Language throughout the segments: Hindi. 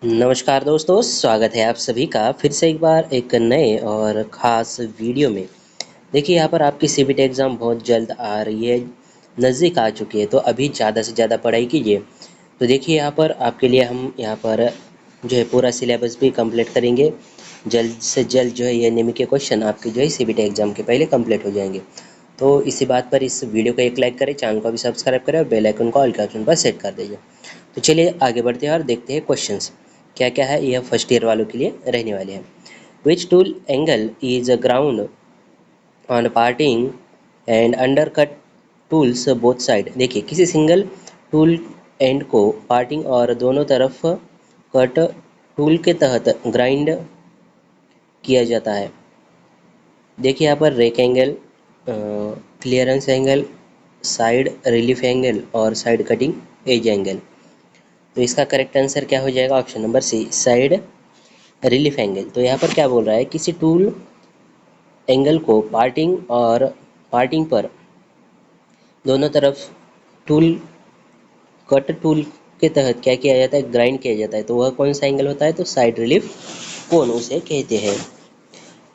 नमस्कार दोस्तों, स्वागत है आप सभी का फिर से एक बार एक नए और ख़ास वीडियो में। देखिए यहाँ पर आपकी सीबीटी एग्ज़ाम बहुत जल्द आ रही है, नज़दीक आ चुकी है, तो अभी ज़्यादा से ज़्यादा पढ़ाई कीजिए। तो देखिए यहाँ पर आपके लिए हम यहाँ पर जो है पूरा सिलेबस भी कंप्लीट करेंगे। जल्द से जल्द जो है ये निम्न के क्वेश्चन आपके जो है सीबीटी एग्ज़ाम के पहले कंप्लीट हो जाएंगे। तो इसी बात पर इस वीडियो को एक लाइक करें, चैनल को भी सब्सक्राइब करें और बेल आइकन को ऑल के ऑप्शन पर सेट कर दीजिए। तो चलिए आगे बढ़ते हैं और देखते हैं क्वेश्चंस क्या क्या है। यह फर्स्ट ईयर वालों के लिए रहने वाले हैं। Which tool angle is ground on parting and undercut tools both side. देखिए किसी सिंगल टूल एंड को पार्टिंग और दोनों तरफ कट टूल के तहत ग्राइंड किया जाता है। देखिए यहाँ पर rake angle, clearance angle, side relief angle और साइड कटिंग एज एंगल। तो इसका करेक्ट आंसर क्या हो जाएगा? Option number C, side relief angle. तो यहाँ पर क्या बोल रहा है, किसी टूल एंगल को पार्टिंग पर दोनों तरफ टूल कट टूल के तहत क्या किया जाता है? ग्राइंड किया जाता है। तो वह कौन सा एंगल होता है? तो साइड रिलीफ कोण उसे कहते हैं।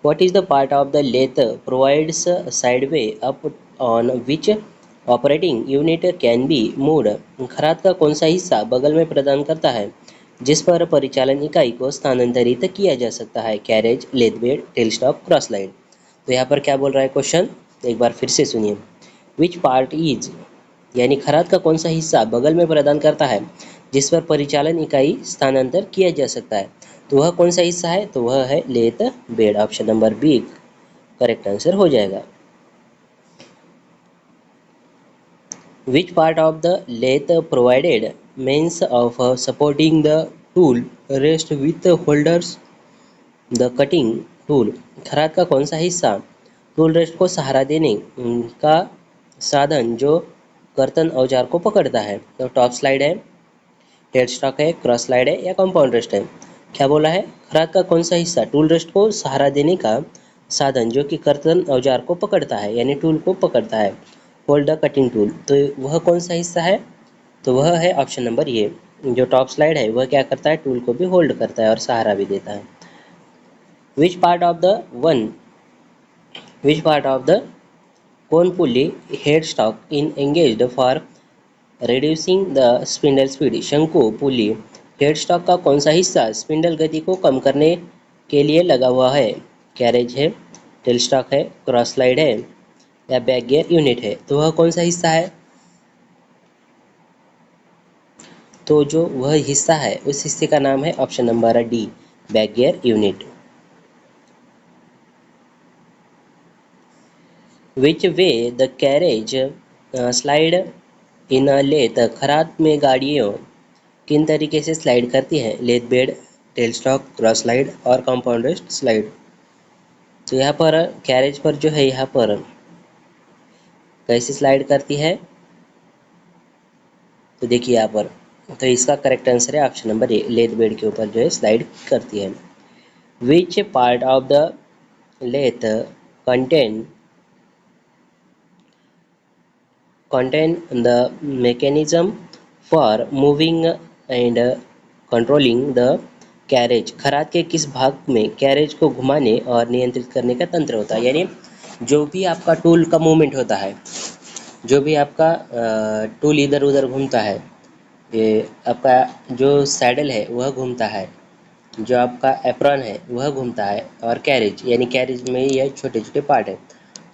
What is the part of the lathe provides sideway up on which operating unit can be moved? खराद का कौन सा हिस्सा बगल में प्रदान करता है जिस पर परिचालन इकाई को स्थानांतरित किया जा सकता है? Carriage, lathe bed, tail stock, cross slide. तो यहाँ पर क्या बोल रहा है क्वेश्चन, एक बार फिर से सुनिए। विच पार्ट इज, यानी खराद का कौन सा हिस्सा बगल में प्रदान करता है जिस पर परिचालन इकाई स्थानांतर किया जा सकता है? तो वह कौन सा हिस्सा है? तो वह है lathe bed. Option number B correct answer हो जाएगा। Which part of the lathe provided means of supporting the tool rest with holders? The cutting tool. खराद का कौन सा हिस्सा टूल रेस्ट को सहारा देने का साधन जो कर्तन औजार को पकड़ता है? तो टॉप स्लाइड है, टेल स्टॉक है, क्रॉस स्लाइड है या कंपाउंड रेस्ट है? क्या बोला है? खराद का कौन सा हिस्सा टूल रेस्ट को सहारा देने का साधन जो कि कर्तन औजार को पकड़ता है, यानी टूल को पकड़ता है। Hold the cutting tool. तो वह कौन सा हिस्सा है? तो वह है ऑप्शन नंबर ये, जो टॉप स्लाइड है वह क्या करता है? टूल को भी होल्ड करता है और सहारा भी देता है। Which part of the one which part of the cone pulley headstock in engaged for reducing the spindle speed? शंकु पुली हेडस्टॉक का कौन सा हिस्सा स्पिंडल गति को कम करने के लिए लगा हुआ है? कैरेज है, टेल स्टॉक है, क्रॉस स्लाइड है या बैक गियर यूनिट है? तो वह कौन सा हिस्सा है? तो जो वह हिस्सा है उस हिस्से का नाम है option number D, back gear unit. Which way the carriage slide in lathe? खराद में गाड़ियों किन तरीके से स्लाइड करती है? Lathe bed, tail stock, cross slide और कंपाउंड रेस्ट स्लाइड। तो यहाँ पर कैरेज पर जो है यहाँ पर कैसे स्लाइड करती है? तो देखिए यहाँ पर, तो इसका करेक्ट आंसर है option number A, lathe bed के ऊपर जो है स्लाइड करती है। Which part of the lathe contain contain the mechanism for moving and controlling the carriage? खराद के किस भाग में कैरेज को घुमाने और नियंत्रित करने का तंत्र होता है? यानी जो भी आपका टूल का मूवमेंट होता है, जो भी आपका टूल इधर उधर घूमता है, ये आपका जो सैडल है वह घूमता है, जो आपका एप्रॉन है वह घूमता है, और कैरेज यानी कैरेज में यह छोटे छोटे पार्ट है।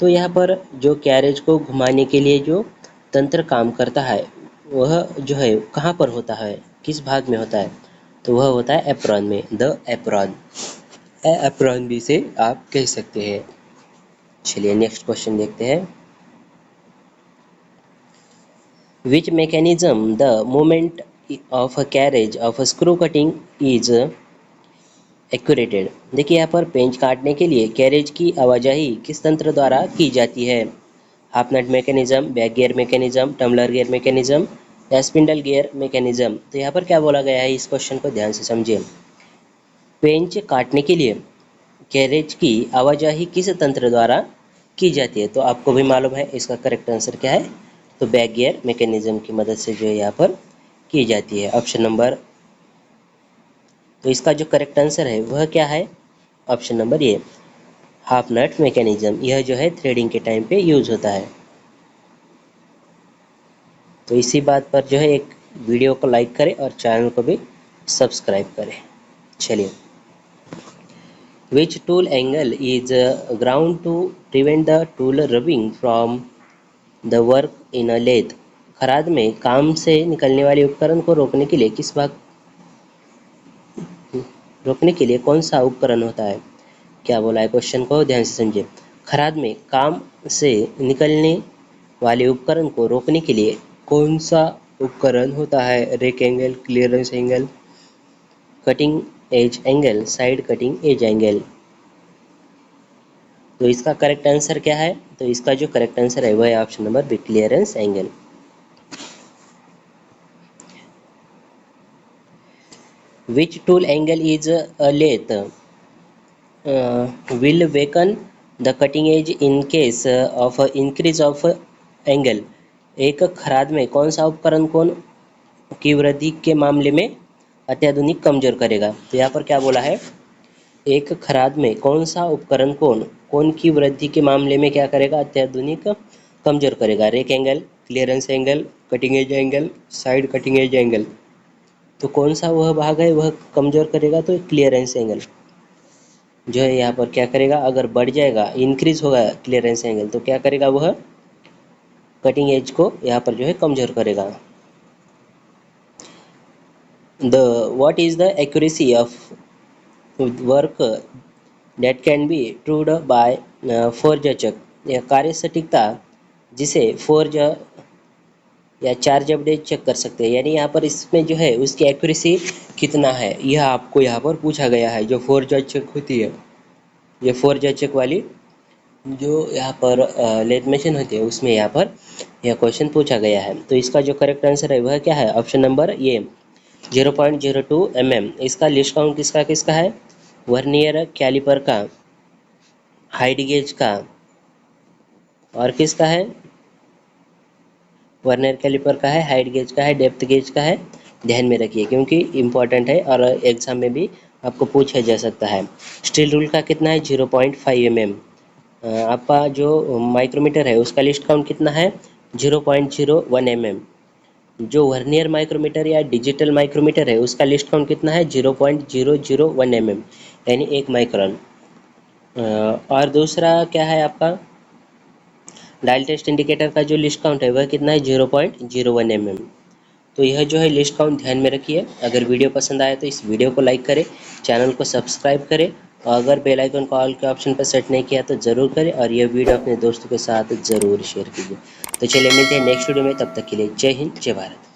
तो यहाँ पर जो कैरेज को घुमाने के लिए जो तंत्र काम करता है वह जो है कहाँ पर होता है, किस भाग में होता है? तो वह होता है एप्रॉन में, द एप्रॉन। एप्रॉन भी से आप कह सकते हैं। चलिए नेक्स्ट क्वेश्चन देखते हैं। Which mechanism the movement of carriage of screw cutting is accurated? देखिए यहाँ पर पेंच काटने के लिए कैरेज की आवाजाही किस तंत्र द्वारा की जाती है? Half nut mechanism, back gear mechanism, tumbler gear mechanism या स्पिंडल गियर मैकेनिज्म? तो यहाँ पर क्या बोला गया है, इस क्वेश्चन को ध्यान से समझिए। पेंच काटने के लिए कैरेज की आवाजाही किस तंत्र द्वारा की जाती है? तो आपको भी मालूम है इसका करेक्ट आंसर क्या है? तो बैक गियर मैकेनिज्म की मदद से जो है यहाँ पर की जाती है। ऑप्शन नंबर तो इसका जो करेक्ट आंसर है वह क्या है? Option number A, half nut mechanism. यह जो है थ्रेडिंग के टाइम पे यूज होता है। तो इसी बात पर जो है एक वीडियो को लाइक करें और चैनल को भी सब्सक्राइब करें। चलिए, which tool angle is ground to prevent the tool rubbing from the work in a lathe. खराद में काम से निकलने वाले उपकरण को रोकने के लिए कौन सा उपकरण होता है? क्या बोला है, क्वेश्चन को ध्यान से समझिए। खराद में काम से निकलने वाले उपकरण को रोकने के लिए कौन सा उपकरण होता है? Rake angle, clearance angle, cutting edge angle, side cutting edge angle. तो इसका करेक्ट आंसर क्या है? तो इसका जो करेक्ट आंसर है वह है option number B, clearance angle. Which tool angle is a lathe will weaken the cutting edge in case of increase of angle। एक खराद में कौन सा उपकरण कोण की वृद्धि के मामले में अत्याधुनिक कमजोर करेगा? तो यहाँ पर क्या बोला है, एक खराद में कौन सा उपकरण कोण की वृद्धि के मामले में क्या करेगा? अत्याधुनिक कमजोर करेगा। Rake angle, clearance angle, cutting edge angle, side cutting edge angle. तो कौन सा वह भाग है वह कमजोर करेगा? तो क्लियरेंस एंगल जो है यहाँ पर क्या करेगा, अगर बढ़ जाएगा, इंक्रीज होगा क्लियरेंस एंगल, तो क्या करेगा वह कटिंग एज को यहाँ पर जो है कमजोर करेगा। The what is the accuracy of work that can be trued by forge chuck. यह कार्य सटीकता जिसे फोर्ज या चार्ज अपडेट चेक कर सकते हैं, यानी यहाँ पर इसमें जो है उसकी एक्यूरेसी कितना है यह आपको यहाँ पर पूछा गया है। जो फोर्ज चेक होती है, ये फोर्ज चेक वाली जो यहाँ पर लेथ मशीन होती है उसमें यहाँ पर यह क्वेश्चन पूछा गया है। तो इसका जो करेक्ट आंसर है वह क्या है? ऑप्शन नंबर ये, 0.02 mm। इसका लिस्ट काउंट किसका किसका है? वर्नियर कैलिपर का, हाइट गेज का, और किसका है? वर्नियर कैलिपर का है, हाइट गेज का है, डेप्थ गेज का है। ध्यान में रखिए क्योंकि इम्पॉर्टेंट है और एग्जाम में भी आपको पूछा जा सकता है। स्टील रूल का कितना है? 0.5 mm। आपका जो माइक्रोमीटर है उसका लिस्ट काउंट कितना है? 0.01 mm। जो वर्नियर माइक्रोमीटर या डिजिटल माइक्रोमीटर है उसका लिस्ट काउंट कितना है? 0.001 mm, यानी 1 माइक्रोन। और दूसरा क्या है आपका? डायल टेस्ट इंडिकेटर का जो लिस्ट काउंट है वह कितना है? 0.01 mm। तो यह जो है लिस्ट काउंट ध्यान में रखिए। अगर वीडियो पसंद आए तो इस वीडियो को लाइक करें, चैनल को सब्सक्राइब करें, और अगर बेल आइकन को ऑल के ऑप्शन पर सेट नहीं किया तो ज़रूर करें, और यह वीडियो अपने दोस्तों के साथ ज़रूर शेयर कीजिए। तो चलिए मिलते हैं नेक्स्ट वीडियो में, तब तक के लिए जय हिंद, जय भारत।